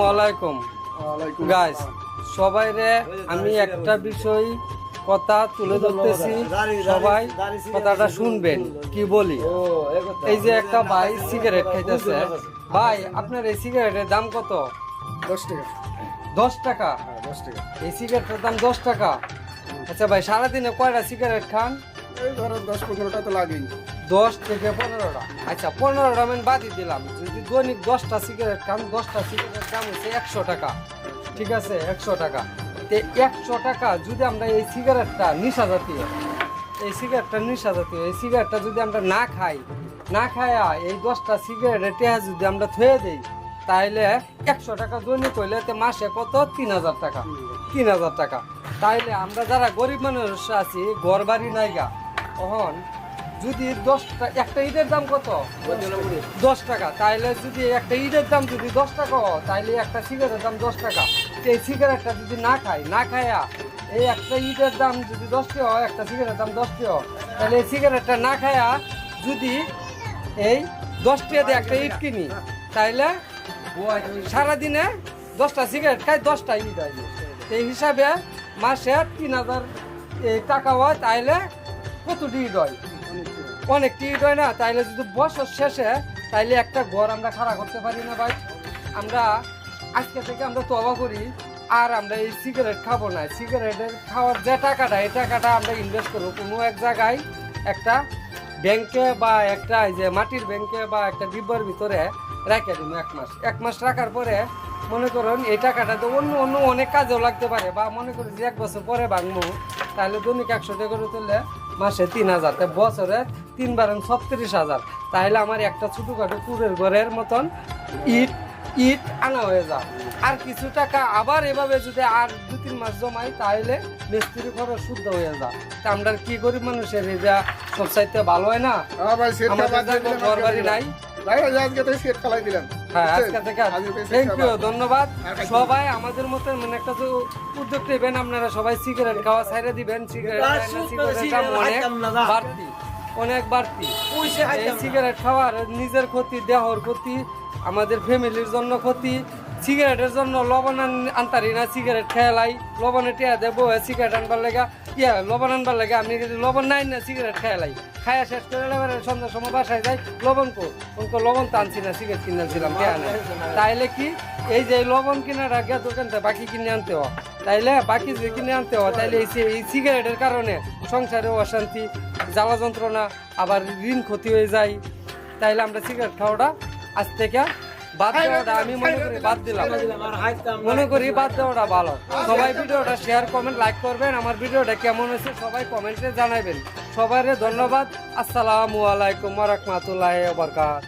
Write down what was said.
ওয়ালাইকুম গাইস, সবাই রে আমি একটা বিষয় কথা তুলে ধরতেছি, সবাই কথাটা শুনবেন কি বলি। এই যে একটা ভাই সিগারেট খাইতেছে, ভাই আপনার এই সিগারেটের দাম কত? 10 টাকা। 10 টাকা? 10 টাকা। এই সিগারেটের দাম 10 টাকা। আচ্ছা ভাই, সারাদিনে কয়টা সিগারেট খান? এই ধরো 10-15টা তো লাগেই। 10 থেকে 15টা। আচ্ছা 15টা আমি বাদই দিলাম। যদি দৈনিক 10টা সিগারেট খান, 10টা সিগারেটের দাম হচ্ছে 100 টাকা। ঠিক আছে, 100 টাকা। 100 টাকা যদি আমরা এই সিগারেটটা নিশা জাতীয়, এই সিগারেটটা যদি আমরা না খাইয়া এই 10টা সিগারেটের টেহা যদি আমরা থুয়ে দিই, তাইলে 100 টাকা দৈনিক হইলে মাসে কত? 3000 টাকা। 3000 টাকা। তাইলে আমরা যারা গরিব মানুষ আছি, ঘর বাড়ি নাইগা, তখন যদি 10টা, একটা ইটের দাম কত? 10 টাকা। তাইলে যদি একটা ইটের দাম যদি 10 টাকা হয়, তাইলে একটা সিগারেটের দাম 10 টাকা। এই সিগারেটটা যদি না খাইয়া এই একটা ইটের দাম যদি 10টি হয়, একটা সিগারেটের দাম 10টি হয়, তাহলে এই সিগারেটটা না খাইয়া যদি এই 10টি দিয়ে একটা ইট কিনি, তাইলে সারাদিনে 10টা সিগারেট খাই, 10টা ইট হয়। এই হিসাবে মাসে 3000 টাকা হয়, তাইলে কতটি ইট হয়? অনেক টিট হয় না? তাইলে যদি বছর শেষে তাইলে একটা ঘর আমরা খাড়া করতে পারি না ভাই? আমরা আজকে থেকে আমরা তওবা করি, আর আমরা এই সিগারেট খাবো না। সিগারেটের খাওয়ার যে টাকাটা, এই টাকাটা আমরা ইনভেস্ট করবো কোনো এক জায়গায়, একটা ব্যাংকে বা একটা এই যে মাটির ব্যাংকে বা একটা ডিব্বার ভিতরে রেখে দিব 1 মাস রাখার পরে মনে করুন এই টাকাটা তো অন্য অনেক কাজেও লাগতে পারে, বা মনে করি যে 1 বছর পরে ভাঙবো, তাহলে দৈনিক 100 টাকা করে তুললে মাসে 3000, বছরে 3 বার 36,000। তাহলে আমার একটা ছোটখাটো কুড়ের ঘরের মতন ইট আনা হয়ে যায়। আর কিছু টাকা আবার এভাবে যদি আর 2-3 মাস জমাই, তাহলে মিস্ত্রি খরচ শুদ্ধ হয়ে যায়। তা আমরা কি গরিব মানুষের এটা সব চাইতে ভালো হয় না? আমাদের ঘর বাড়ি নাই। হ্যাঁ, আজকে থেকে থ্যাংক ইউ, ধন্যবাদ। সবাই আমাদের মতো মানে একটা উদ্যোগ নেবেন, আপনারা সবাই সিগারেট খাওয়া ছাইড়ে দিবেন। অনেক বাড়তি। এই সিগারেট খাওয়ার নিজের ক্ষতি, দেহর ক্ষতি, আমাদের ফ্যামিলির জন্য ক্ষতি। সিগারেটের জন্য লবণ আনতারি না, সিগারেট খেয়ালাই লবণে টিয়া দেবো সিগারেট আনবার লেগা, লবণ আনবার লেগে আমি লবণ নাই না, সিগারেট খেয়ালাই খায়া শেষ করে সন্ধ্যার সময় বাসায় যাই, লবণ লবণ তো আনছি না, সিগারেট কিনেছিলাম টিয়া নেই। তাইলে কি এই যে লবণ কেনার আগে দোকান থেকে বাকি কিনে আনতে হয়, তাইলে বাকি যে কিনে আনতে হয়, তাইলে এই সিগারেটের কারণে সংসারে অশান্তি, জ্বালা যন্ত্রণা, আবার ঋণ ক্ষতি হয়ে যায়। তাইলে আমরা সিগারেট খাওয়াটা আজ থেকে বাদ দেওয়াটা আমি মনে করি বাদ দেওয়াটা ভালো। সবাই ভিডিওটা শেয়ার, কমেন্ট, লাইক করবেন। আমার ভিডিওটা কেমন হয়েছে সবাই কমেন্টে জানাবেন। সবাই ধন্যবাদ। আসসালামু আলাইকুম ওয়া রাহমাতুল্লাহি ওয়া বারাকাতুহু।